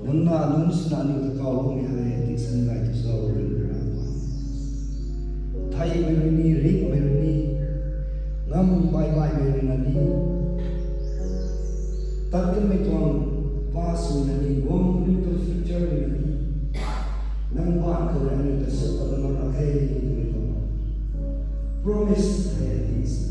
nang na nun suna ni ta ka lo mi hai ti san lai ti so rin ra ma thai me ni rik me ni ngam bai bai me na ni tak me tuang pa su na ni gom ni to future ni ni nang ba ko ra ni ta sa pa na ra hai ni to promise hai ti